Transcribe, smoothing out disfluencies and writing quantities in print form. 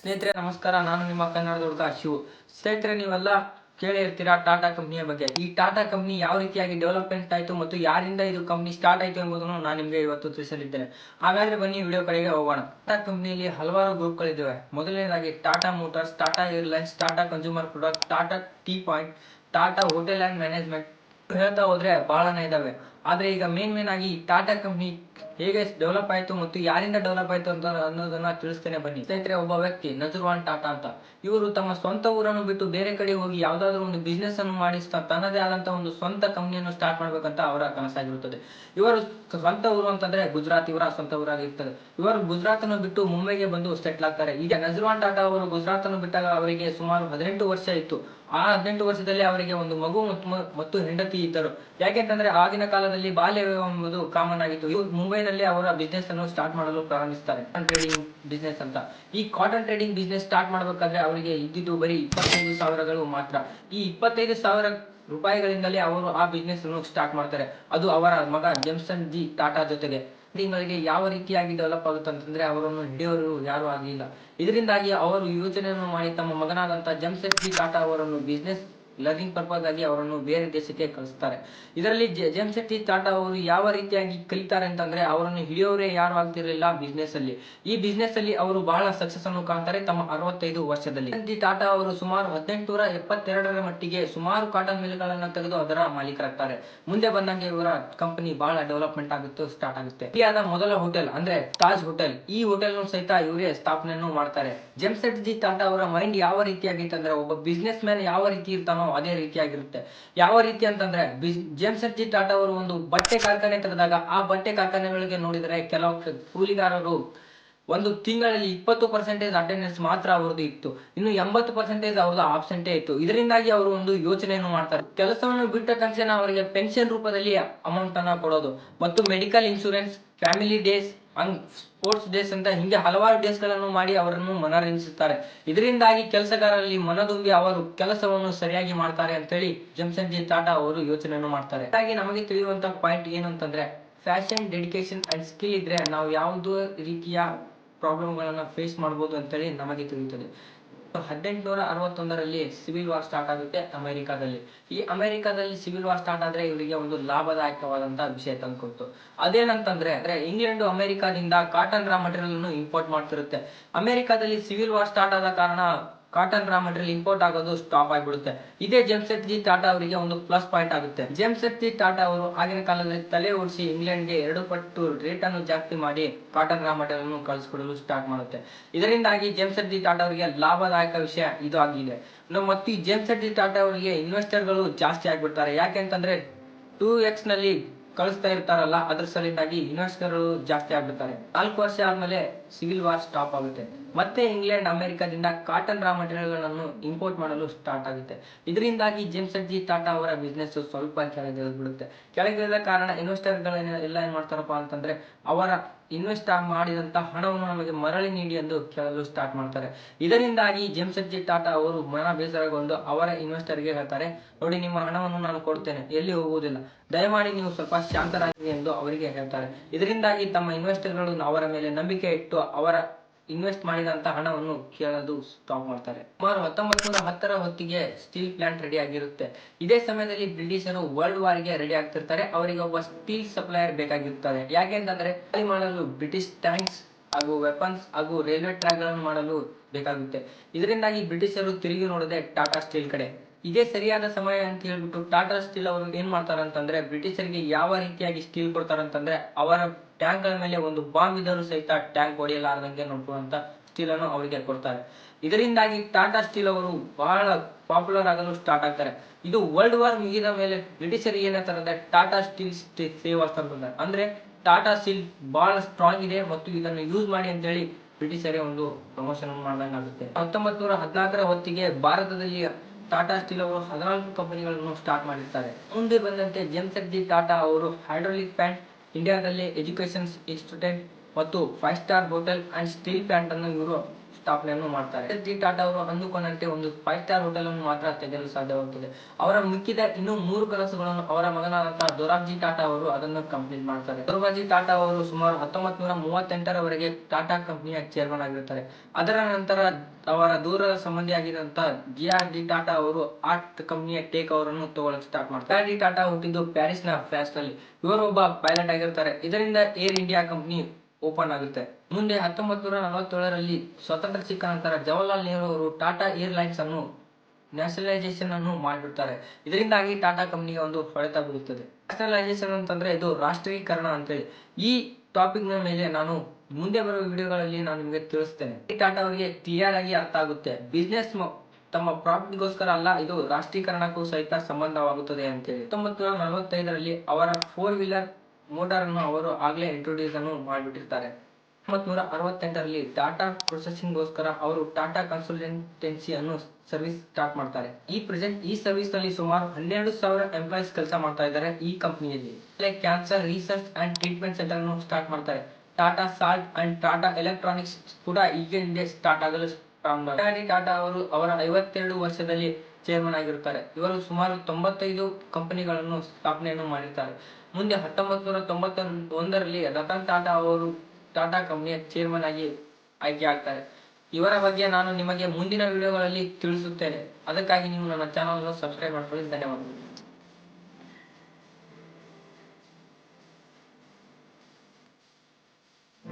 ಸ್ನೇಹಿತರೆ ನಮಸ್ಕಾರ, ನಾನು ನಿಮ್ಮ ಕನ್ನಡದ ಹುಡುಗ ಶಿವು. ಸ್ನೇಹಿತರೆ, ನೀವೆಲ್ಲ ಕೇಳಿ ಇರ್ತೀರಾ ಟಾಟಾ ಕಂಪ್ನಿಯ ಬಗ್ಗೆ. ಈ ಟಾಟಾ ಕಂಪ್ನಿ ಯಾವ ರೀತಿಯಾಗಿ ಡೆವಲಪ್ಮೆಂಟ್ ಆಯಿತು ಮತ್ತು ಯಾರಿಂದ ಇದು ಕಂಪ್ನಿ ಸ್ಟಾರ್ಟ್ ಆಯಿತು ಎಂಬುದನ್ನು ನಾನು ನಿಮಗೆ ಇವತ್ತು ತಿಳಿಸಲಿದ್ದೇನೆ. ಹಾಗಾದ್ರೆ ಬನ್ನಿ ವಿಡಿಯೋ ಕಡೆಗೆ ಹೋಗೋಣ. ಟಾಟಾ ಕಂಪ್ನಿಯಲ್ಲಿ ಹಲವಾರು ಗ್ರೂಪ್ಗಳಿದ್ದಾವೆ. ಮೊದಲನೇದಾಗಿ Tata motors, Tata airlines, Tata consumer product, Tata tea point, Tata hotel and management. ಹೇಳ್ತಾ ಹೋದ್ರೆ ಬಹಳನೇ ಇದಾವೆ. ಆದ್ರೆ ಈಗ ಮೇನ್ ಆಗಿ ಟಾಟಾ ಕಂಪ್ನಿ ಹೇಗೆ ಡೆವಲಪ್ ಆಯಿತು ಮತ್ತು ಯಾರಿಂದ ಡೆವಲಪ್ ಆಯಿತು ಅಂತ ಅನ್ನೋದನ್ನ ತಿಳಿಸ್ತೇನೆ ಬನ್ನಿ. ಸ್ನೇಹಿತರೆ, ಒಬ್ಬ ವ್ಯಕ್ತಿ ನಜರ್ವಾನ್ ಟಾಟಾ ಅಂತ, ಇವರು ತಮ್ಮ ಸ್ವಂತ ಊರನ್ನು ಬಿಟ್ಟು ಬೇರೆ ಕಡೆ ಹೋಗಿ ಯಾವ್ದಾದ್ರು ಒಂದು ಬಿಸ್ನೆಸ್ ಅನ್ನು ಮಾಡಿ ತನ್ನದೇ ಆದಂತ ಒಂದು ಸ್ವಂತ ಕಂಪ್ನಿಯನ್ನು ಸ್ಟಾರ್ಟ್ ಮಾಡ್ಬೇಕಂತ ಅವರ ಕನಸಾಗಿರುತ್ತದೆ. ಇವರು ಸ್ವಂತ ಊರು ಅಂತಂದ್ರೆ ಗುಜರಾತ್ ಇವರ ಸ್ವಂತ ಊರಾಗಿರ್ತದೆ. ಇವರು ಗುಜರಾತ್ ಅನ್ನು ಬಿಟ್ಟು ಮುಂಬೈಗೆ ಬಂದು ಸೆಟ್ಲ್ ಆಗ್ತಾರೆ. ಈಗ ನಜರ್ವಾನ್ ಟಾಟಾ ಅವರು ಗುಜರಾತ್ ಅನ್ನು ಬಿಟ್ಟಾಗ ಅವರಿಗೆ ಸುಮಾರು 18 ವರ್ಷ ಇತ್ತು. ಆ 18 ವರ್ಷದಲ್ಲಿ ಅವರಿಗೆ ಒಂದು ಮಗು ಮತ್ತು ಹೆಂಡತಿ ಇದ್ದರು. ಯಾಕೆಂತಂದ್ರೆ ಆಗಿನ ಕಾಲದಲ್ಲಿ ಬಾಲ್ಯ ವಿವಾಹ ಎಂಬುದು ಕಾಮನ್ ಆಗಿತ್ತು. ಇವರು ಮುಂಬೈನಲ್ಲಿ ಅವರ ಬಿಸ್ನೆಸ್ ಅನ್ನು ಸ್ಟಾರ್ಟ್ ಮಾಡಲು ಪ್ರಾರಂಭಿಸ್ತಾರೆ, ಕಾಟನ್ ಟ್ರೇಡಿಂಗ್ ಬಿಸ್ನೆಸ್ ಅಂತ. ಈ ಕಾಟನ್ ಟ್ರೇಡಿಂಗ್ ಬಿಸ್ನೆಸ್ ಸ್ಟಾರ್ಟ್ ಮಾಡ್ಬೇಕಾದ್ರೆ ಅವರಿಗೆ ಇದ್ದಿದ್ದು ಬರೀ 25,000 ಮಾತ್ರ. ಈ 25,000 ರೂಪಾಯಿಗಳಿಂದಲೇ ಅವರು ಆ ಬಿಸ್ನೆಸ್ ಅನ್ನು ಸ್ಟಾರ್ಟ್ ಮಾಡ್ತಾರೆ. ಅದು ಅವರ ಮಗ ಜೇಮ್ಸನ್ ಜಿ ಟಾಟಾ ಜೊತೆಗೆ. ತಿಂಗಳಿಗೆ ಯಾವ ರೀತಿಯಾಗಿ ಡೆವಲಪ್ ಆಗುತ್ತೆ ಅಂತಂದ್ರೆ ಅವರನ್ನು ಹಿಡಿಯೋರು ಯಾರು ಆಗಲಿಲ್ಲ. ಇದರಿಂದಾಗಿ ಅವರು ಯೋಚನೆಯನ್ನು ಮಾಡಿ ತಮ್ಮ ಮಗನಾದಂತ ಜೇಮ್ಸನ್ ಜಿ ಟಾಟಾ ಅವರನ್ನು ಬಿಸ್ನೆಸ್ ಲರ್ನಿಂಗ್ ಪರ್ಪಸ್ ಆಗಿ ಅವರನ್ನು ಬೇರೆ ದೇಶಕ್ಕೆ ಕಳಿಸ್ತಾರೆ. ಇದರಲ್ಲಿ ಜೇಮ್ಸನ್ ಜಿ ಟಾಟಾ ಅವರು ಯಾವ ರೀತಿಯಾಗಿ ಕಲಿತಾರೆ ಅಂತಂದ್ರೆ ಅವರನ್ನು ಹಿಡಿಯೋರೇ ಯಾರು ಆಗ್ತಿರ್ಲಿಲ್ಲ ಬಿಸ್ನೆಸ್ ಅಲ್ಲಿ. ಈ ಬಿಸ್ನೆಸ್ ಅಲ್ಲಿ ಅವರು ಬಹಳ ಸಕ್ಸಸ್ ಅನ್ನು ಕಾಣ್ತಾರೆ ತಮ್ಮ 65 ವರ್ಷದಲ್ಲಿ. ಜಿ ಟಾಟಾ ಅವರು ಸುಮಾರು 1872ರ ಮಟ್ಟಿಗೆ ಸುಮಾರು ಕಾಟನ್ ಮಿಲ್ ಗಳನ್ನ ತೆಗೆದು ಅದರ ಮಾಲೀಕರಾಗ್ತಾರೆ. ಮುಂದೆ ಬಂದಂಗೆ ಇವರ ಕಂಪನಿ ಬಹಳ ಡೆವಲಪ್ಮೆಂಟ್ ಆಗುತ್ತೆ, ಸ್ಟಾರ್ಟ್ ಆಗುತ್ತೆ. ಇಂಡಿಯಾದ ಮೊದಲ ಹೋಟೆಲ್ ಅಂದ್ರೆ ತಾಜ್ ಹೋಟೆಲ್, ಈ ಹೋಟೆಲ್ ಸಹಿತ ಇವರೇ ಸ್ಥಾಪನೆಯನ್ನು ಮಾಡ್ತಾರೆ. ಜೇಮ್ಸನ್ ಜಿ ಟಾಟಾ ಅವರ ಮೈಂಡ್ ಯಾವ ರೀತಿಯಾಗಿತ್ತು ಅಂದ್ರೆ ಒಬ್ಬ ಬಿಸ್ನೆಸ್ ಮ್ಯಾನ್ ಯಾವ ರೀತಿ ಇರ್ತಾನೋ ಅದೇ ರೀತಿಯಾಗಿರುತ್ತೆ. ಯಾವ ರೀತಿ ಅಂತಂದ್ರೆ ಜೇಮ್ಸನ್ ಜಿ ಟಾಟಾ ಅವರು ಒಂದು ಬಟ್ಟೆ ಕಾರ್ಖಾನೆ ತೆಗೆದಾಗ ಆ ಬಟ್ಟೆ ಕಾರ್ಖಾನೆಗಳಿಗೆ ನೋಡಿದರೆ ಕೆಲವು ಕೂಲಿಗಾರರು ಒಂದು ತಿಂಗಳಲ್ಲಿ 20% ಅಟೆಂಡೆನ್ಸ್ ಮಾತ್ರ ಅವ್ರದ್ದು ಇತ್ತು. ಇನ್ನು 80% ಅವ್ರದ್ದು ಆಬ್ಸೆಂಟೇ ಇತ್ತು. ಇದರಿಂದಾಗಿ ಅವರು ಒಂದು ಯೋಚನೆಯನ್ನು ಮಾಡ್ತಾರೆ. ಕೆಲಸವನ್ನು ಬಿಟ್ಟ ತಕ್ಷಣ ಅವರಿಗೆ ಪೆನ್ಷನ್ ರೂಪದಲ್ಲಿ ಅಮೌಂಟ್ ಅನ್ನ ಕೊಡೋದು ಮತ್ತು medical insurance, family days, sports days ಅಂತ ಹಿಂಗೆ ಹಲವಾರು ಡೇಸ್ ಗಳನ್ನು ಮಾಡಿ ಅವರನ್ನು ಮನರಂಜಿಸುತ್ತಾರೆ. ಇದರಿಂದಾಗಿ ಕೆಲಸಗಾರರಲ್ಲಿ ಮನದುಂಬಿ ಅವರು ಕೆಲಸವನ್ನು ಸರಿಯಾಗಿ ಮಾಡ್ತಾರೆ ಅಂತೇಳಿ ಜೇಮ್ಸನ್ ಜಿ ಟಾಟಾ ಅವರು ಯೋಚನೆಯನ್ನು ಮಾಡ್ತಾರೆ. ಹಾಗಾಗಿ ನಮಗೆ ತಿಳಿಯುವಂತ ಪಾಯಿಂಟ್ ಏನಂತಂದ್ರೆ ಫ್ಯಾಷನ್, ಡೆಡಿಕೇಶನ್ ಅಂಡ್ ಸ್ಕಿಲ್ ಇದ್ರೆ ನಾವು ಯಾವುದೋ ರೀತಿಯ ಪ್ರಾಬ್ಲಮ್ಗಳನ್ನ ಫೇಸ್ ಮಾಡ್ಬೋದು ಅಂತೇಳಿ ನಮಗೆ ತಿಳಿಯುತ್ತದೆ. 1861ರಲ್ಲಿ ಸಿವಿಲ್ ವಾರ್ ಸ್ಟಾರ್ಟ್ ಆಗುತ್ತೆ ಅಮೆರಿಕಾದಲ್ಲಿ. ಈ ಅಮೆರಿಕಾದಲ್ಲಿ ಸಿವಿಲ್ ವಾರ್ ಸ್ಟಾರ್ಟ್ ಆದ್ರೆ ಇವರಿಗೆ ಒಂದು ಲಾಭದಾಯಕವಾದಂತಹ ವಿಷಯ ತಂದ್ಕೊಡ್ತು. ಅದೇನಂತಂದ್ರೆ ಇಂಗ್ಲೆಂಡ್ ಅಮೆರಿಕಾದಿಂದ ಕಾಟನ್ ರಾ ಮಟೀರಿಯಲ್ ಅನ್ನು ಇಂಪೋರ್ಟ್ ಮಾಡ್ತಿರುತ್ತೆ. ಅಮೆರಿಕಾದಲ್ಲಿ ಸಿವಿಲ್ ವಾರ್ ಸ್ಟಾರ್ಟ್ ಆದ ಕಾರಣ ಕಾಟನ್ ರಾ ಮಟೀರಿಯಲ್ ಇಂಪೋರ್ಟ್ ಆಗೋದು ಸ್ಟಾಪ್ ಆಗಿಬಿಡುತ್ತೆ. ಇದೇ ಜೇಮ್ಸನ್ ಜಿ ಟಾಟಾ ಅವರಿಗೆ ಒಂದು ಪ್ಲಸ್ ಪಾಯಿಂಟ್ ಆಗುತ್ತೆ. ಜೇಮ್ಸನ್ ಜಿ ಟಾಟಾ ಅವರು ಆಗಿನ ಕಾಲದಲ್ಲಿ ತಲೆ ಓಡಿಸಿ ಇಂಗ್ಲೆಂಡ್ಗೆ 2 ಪಟ್ಟು ರೇಟ್ ಅನ್ನು ಜಾಸ್ತಿ ಮಾಡಿ ಕಾಟನ್ ರಾ ಮಟೀರಿಯಲ್ ಅನ್ನು ಕಳಿಸ್ಕೊಡಲು ಸ್ಟಾರ್ಟ್ ಮಾಡುತ್ತೆ. ಇದರಿಂದಾಗಿ ಜೇಮ್ಸನ್ ಜಿ ಟಾಟಾ ಅವರಿಗೆ ಲಾಭದಾಯಕ ವಿಷಯ ಇದು ಆಗಿದೆ. ಮತ್ತು ಈ ಜೇಮ್ಸನ್ ಜಿ ಟಾಟಾ ಅವರಿಗೆ ಇನ್ವೆಸ್ಟರ್ ಗಳು ಜಾಸ್ತಿ ಆಗ್ಬಿಡ್ತಾರೆ. ಯಾಕೆಂತಂದ್ರೆ 2x ನಲ್ಲಿ ಕಳಿಸ್ತಾ ಇರ್ತಾರಲ್ಲ, ಅದ್ರ ಸಲಿಂದಾಗಿ ಇನ್ವೆಸ್ಟರ್ ಜಾಸ್ತಿ ಆಗ್ಬಿಡ್ತಾರೆ. 4 ವರ್ಷ ಆದ್ಮೇಲೆ ಸಿವಿಲ್ ವಾರ್ ಸ್ಟಾಪ್ ಆಗುತ್ತೆ. ಮತ್ತೆ ಇಂಗ್ಲೆಂಡ್ ಅಮೆರಿಕಾದಿಂದ ಕಾಟನ್ ರಾ ಮಟೀರಿಯಲ್ ಗಳನ್ನು ಇಂಪೋರ್ಟ್ ಮಾಡಲು ಸ್ಟಾರ್ಟ್ ಆಗುತ್ತೆ. ಇದರಿಂದಾಗಿ ಜೇಮ್ಸನ್ ಜಿ ಟಾಟಾ ಅವರ ಬಿಸ್ನೆಸ್ ಸ್ವಲ್ಪ ಕೆಳಗಿಳಿದ್ಬಿಡುತ್ತೆ. ಕೆಳಗಿಳಿದ ಕಾರಣ ಇನ್ವೆಸ್ಟರ್ ಎಲ್ಲ ಏನ್ ಮಾಡ್ತಾರಪ್ಪ ಅಂತಂದ್ರೆ ಅವರ ಇನ್ವೆಸ್ಟ್ ಮಾಡಿದಂತ ಹಣವನ್ನು ನಮಗೆ ಮರಳಿ ನೀಡಿ ಎಂದು ಕೇಳಲು ಸ್ಟಾರ್ಟ್ ಮಾಡ್ತಾರೆ. ಇದರಿಂದಾಗಿ ಜೇಮ್ಸನ್ ಜಿ ಟಾಟಾ ಅವರು ಮನ ಬೇಸರಗೊಂಡು ಅವರ ಇನ್ವೆಸ್ಟರ್ ಗೆ ಹೇಳ್ತಾರೆ, ನೋಡಿ ನಿಮ್ಮ ಹಣವನ್ನು ನಾನು ಕೊಡ್ತೇನೆ, ಎಲ್ಲಿ ಹೋಗುವುದಿಲ್ಲ, ದಯಮಾಡಿ ನೀವು ಸ್ವಲ್ಪ ಶಾಂತರಾಗಿ ಎಂದು ಅವರಿಗೆ ಹೇಳ್ತಾರೆ. ಇದರಿಂದಾಗಿ ತಮ್ಮ ಇನ್ವೆಸ್ಟರ್ ಗಳು ಅವರ ಮೇಲೆ ನಂಬಿಕೆ ಇಟ್ಟು ಅವರ ಇನ್ವೆಸ್ಟ್ ಮಾಡಿದಂತ ಹಣವನ್ನು ಕೇಳಲು ಸ್ಟಾಪ್ ಮಾಡ್ತಾರೆ. ಸುಮಾರು 1910ರ ಹೊತ್ತಿಗೆ ಸ್ಟೀಲ್ ಪ್ಲಾಂಟ್ ರೆಡಿ ಆಗಿರುತ್ತೆ. ಇದೇ ಸಮಯದಲ್ಲಿ ಬ್ರಿಟಿಷರು ವರ್ಲ್ಡ್ ವಾರ್ ಗೆ ರೆಡಿ ಆಗ್ತಿರ್ತಾರೆ. ಅವರಿಗೆ ಒಬ್ಬ ಸ್ಟೀಲ್ ಸಪ್ಲೈಯರ್ ಬೇಕಾಗಿರ್ತಾರೆ. ಯಾಕೆಂತಂದ್ರೆ ಮಾಡಲು ಬ್ರಿಟಿಷ್ ಟ್ಯಾಂಕ್ಸ್ ಹಾಗೂ ವೆಪನ್ಸ್ ಹಾಗೂ ರೈಲ್ವೆ ಟ್ರ್ಯಾಕ್ ಗಳನ್ನು ಮಾಡಲು ಬೇಕಾಗುತ್ತೆ. ಇದರಿಂದಾಗಿ ಬ್ರಿಟಿಷರು ತಿರುಗಿ ನೋಡದೆ ಟಾಟಾ ಸ್ಟೀಲ್ ಕಡೆ. ಇದೇ ಸರಿಯಾದ ಸಮಯ ಅಂತ ಹೇಳ್ಬಿಟ್ಟು ಟಾಟಾ ಸ್ಟೀಲ್ ಅವರು ಏನ್ ಮಾಡ್ತಾರಂತಂದ್ರೆ ಬ್ರಿಟಿಷರಿಗೆ ಯಾವ ರೀತಿಯಾಗಿ ಸ್ಟೀಲ್ ಕೊಡ್ತಾರಂತಂದ್ರೆ ಅವರ ಟ್ಯಾಂಕ್ ಗಳ ಮೇಲೆ ಒಂದು ಬಾಂಬ್ ಇದ್ದರೂ ಸಹಿತ ಟ್ಯಾಂಕ್ ಹೊಡೆಯಲಾರದಂಗೆ ನೋಡ್ಕೊಳ್ಳುವಂತ ಸ್ಟೀಲ್ ಅನ್ನು ಅವರಿಗೆ ಕೊಡ್ತಾರೆ. ಇದರಿಂದಾಗಿ ಟಾಟಾ ಸ್ಟೀಲ್ ಅವರು ಬಹಳ ಪಾಪ್ಯುಲರ್ ಆಗಲು ಸ್ಟಾರ್ಟ್ ಆಗ್ತಾರೆ. ಇದು ವರ್ಲ್ಡ್ ವಾರ್ ಮುಗಿದ ಮೇಲೆ ಬ್ರಿಟಿಷರಿಗೆ ಏನಂತಾರೆ ಟಾಟಾ ಸ್ಟೀಲ್ ಸೇವ್ ಅಂತಂದ್ರೆ ಅಂದ್ರೆ ಟಾಟಾ ಸ್ಟೀಲ್ ಬಹಳ ಸ್ಟ್ರಾಂಗ್ ಇದೆ ಮತ್ತು ಇದನ್ನು ಯೂಸ್ ಮಾಡಿ ಅಂತ ಹೇಳಿ ಬ್ರಿಟಿಷರೇ ಒಂದು ಪ್ರಮೋಷನ್ ಮಾಡ್ದಂಗೆ ಆಗುತ್ತೆ. 1914ರ ಹೊತ್ತಿಗೆ ಭಾರತದಲ್ಲಿ ಟಾಟಾ ಸ್ಟೀಲ್ ಅವರು 14 ಕಂಪನಿಗಳನ್ನು ಸ್ಟಾರ್ಟ್ ಮಾಡಿರ್ತಾರೆ. ಮುಂದೆ ಬಂದಂತೆ ಜೇಮ್ಸನ್ ಜಿ ಟಾಟಾ ಅವರು ಹೈಡ್ರಾಲಿಕ್ ಪ್ಲಾಂಟ್, ಇಂಡಿಯಾದಲ್ಲಿ ಎಜುಕೇಶನ್ ಇನ್ಸ್ಟಿಟ್ಯೂಟ್ ಮತ್ತು 5 star hotel and steel plant ಅನ್ನು ಇವರು ಸ್ಥಾಪನೆಯನ್ನು ಮಾಡ್ತಾರೆ. ಜಿ ಟಾಟಾ ಅವರು ಅಂದುಕೊಂಡಂತೆ ಒಂದು 5 ಸ್ಟಾರ್ ಹೋಟೆಲ್ ಅನ್ನು ಮಾತ್ರ ತೆಗೆಯಲು ಸಾಧ್ಯವಾಗುತ್ತದೆ. ಅವರ ಮಿಕ್ಕಿದ ಇನ್ನೂ 3 ಕನಸುಗಳನ್ನು ಅವರ ಮಗನಾದಂತಹ ದೊರಾಬ್ಜಿ ಟಾಟಾ ಅವರು ಅದನ್ನು ಕಂಪ್ಲೀಟ್ ಮಾಡ್ತಾರೆ. ದೊರಾಬ್ಜಿ ಟಾಟಾ ಅವರು ಸುಮಾರು 1938ರವರೆಗೆ ಟಾಟಾ ಕಂಪನಿಯ ಚೇರ್ಮನ್ ಆಗಿರುತ್ತಾರೆ. ಅದರ ನಂತರ ಅವರ ದೂರದ ಸಂಬಂಧಿಯಾಗಿದ್ದಂತಹ ಜಿಆರ್ ಡಿ ಟಾಟಾ ಅವರು ಆ ಕಂಪನಿಯ ಟೇಕ್ ಓವರ್ ಅನ್ನು ತಗೊಳ್ಳಲು ಸ್ಟಾರ್ಟ್ ಮಾಡ್ತಾರೆ. ಜಿಆರ್ ಡಿ ಟಾಟಾ ಹುಟ್ಟಿದ್ದು ಪ್ಯಾರಿಸ್ನ ಫ್ರಾನ್ಸ್ ನಲ್ಲಿ. ಇವರು ಒಬ್ಬ ಪೈಲಟ್ ಆಗಿರ್ತಾರೆ. ಇದರಿಂದ ಏರ್ ಇಂಡಿಯಾ ಕಂಪನಿ ಓಪನ್ ಆಗುತ್ತೆ. ಮುಂದೆ 1947ರಲ್ಲಿ ಸ್ವಾತಂತ್ರ್ಯ ಸಿಕ್ಕ ನಂತರ ಜವಾಹರ್ಲಾಲ್ ನೆಹರು ಅವರು ಟಾಟಾ ಏರ್ಲೈನ್ಸ್ ಅನ್ನು ನ್ಯಾಷನಲೈಸೇಷನ್ ಅನ್ನು ಮಾಡಿಬಿಡ್ತಾರೆ. ಇದರಿಂದಾಗಿ ಟಾಟಾ ಕಂಪನಿಗೆ ಒಂದು ಹೊಡೆತ ಬೀಳುತ್ತದೆ. ನ್ಯಾಷನಲೈಸೇಷನ್ ಅಂತಂದ್ರೆ ಇದು ರಾಷ್ಟ್ರೀಕರಣ ಅಂತೇಳಿ. ಈ ಟಾಪಿಕ್ ನ ಮೇಲೆ ನಾನು ಮುಂದೆ ಬರುವ ವಿಡಿಯೋಗಳಲ್ಲಿ ನಾನು ನಿಮಗೆ ತಿಳಿಸ್ತೇನೆ. ಈ ಟಾಟಾ ಅವರಿಗೆ ಕ್ಲಿಯರ್ ಆಗಿ ಅರ್ಥ ಆಗುತ್ತೆ. ಬಿಸ್ನೆಸ್ ತಮ್ಮ ಪ್ರಾಫಿಟ್ ಗೋಸ್ಕರ ಅಲ್ಲ, ಇದು ರಾಷ್ಟ್ರೀಕರಣಕ್ಕೂ ಸಹಿತ ಸಂಬಂಧವಾಗುತ್ತದೆ ಅಂತೇಳಿ. 1945ರಲ್ಲಿ ಅವರ 4 ವೀಲರ್ ಮೋಟಾರ್ ಅನ್ನು ಅವರು ಆಗ್ಲೇ ಇಂಟ್ರೊಡ್ಯೂಸ್ ಅನ್ನು ಮಾಡಿಬಿಟ್ಟಿರ್ತಾರೆ. 1968ರಲ್ಲಿ ಟಾಟಾ ಪ್ರೊಸೆಸಿಂಗ್ ಗೋಸ್ಕರ ಅವರು ಟಾಟಾ ಕನ್ಸಲ್ಟೆನ್ಸಿ ಅನ್ನು ಸರ್ವಿಸ್ ಸ್ಟಾರ್ಟ್ ಮಾಡ್ತಾರೆ. ಈ ಸರ್ವಿಸ್ ನಲ್ಲಿ ಸುಮಾರು 12,000 ಎಂಪ್ಲಾಯೀಸ್ ಕೆಲಸ ಮಾಡ್ತಾ ಇದ್ದಾರೆ ಈ ಕಂಪನಿಯಲ್ಲಿ. Cancer research and treatment centre ಅನ್ನು ಸ್ಟಾರ್ಟ್ ಮಾಡ್ತಾರೆ. Tata salt and Tata electronics ಕೂಡ ಈಗ ಸ್ಟಾರ್ಟ್ ಆಗಲು ಜಿಆರ್ ಟಾಟಾ ಅವರು ಅವರ 52 ವರ್ಷದಲ್ಲಿ ಚೇರ್ಮನ್ ಆಗಿರುತ್ತಾರೆ. ಇವರು ಸುಮಾರು 95 ಕಂಪನಿಗಳನ್ನು ಸ್ಥಾಪನೆಯನ್ನು ಮಾಡಿರ್ತಾರೆ. ಮುಂದೆ 1991ರಲ್ಲಿ ರತನ್ ಟಾಟಾ ಅವರು ಟಾಟಾ ಕಂಪನಿಯ ಚೇರ್ಮನ್ ಆಗಿ ಆಯ್ಕೆ ಆಗ್ತಾರೆ. ಇವರ ಬಗ್ಗೆ ನಾನು ನಿಮಗೆ ಮುಂದಿನ ವಿಡಿಯೋಗಳಲ್ಲಿ ತಿಳಿಸುತ್ತೇನೆ. ಅದಕ್ಕಾಗಿ ನೀವು ನನ್ನ ಚಾನಲ್ ಅನ್ನು ಸಬ್ಸ್ಕ್ರೈಬ್ ಮಾಡ್ಕೊಳ್ಳಿ. ಧನ್ಯವಾದಗಳು.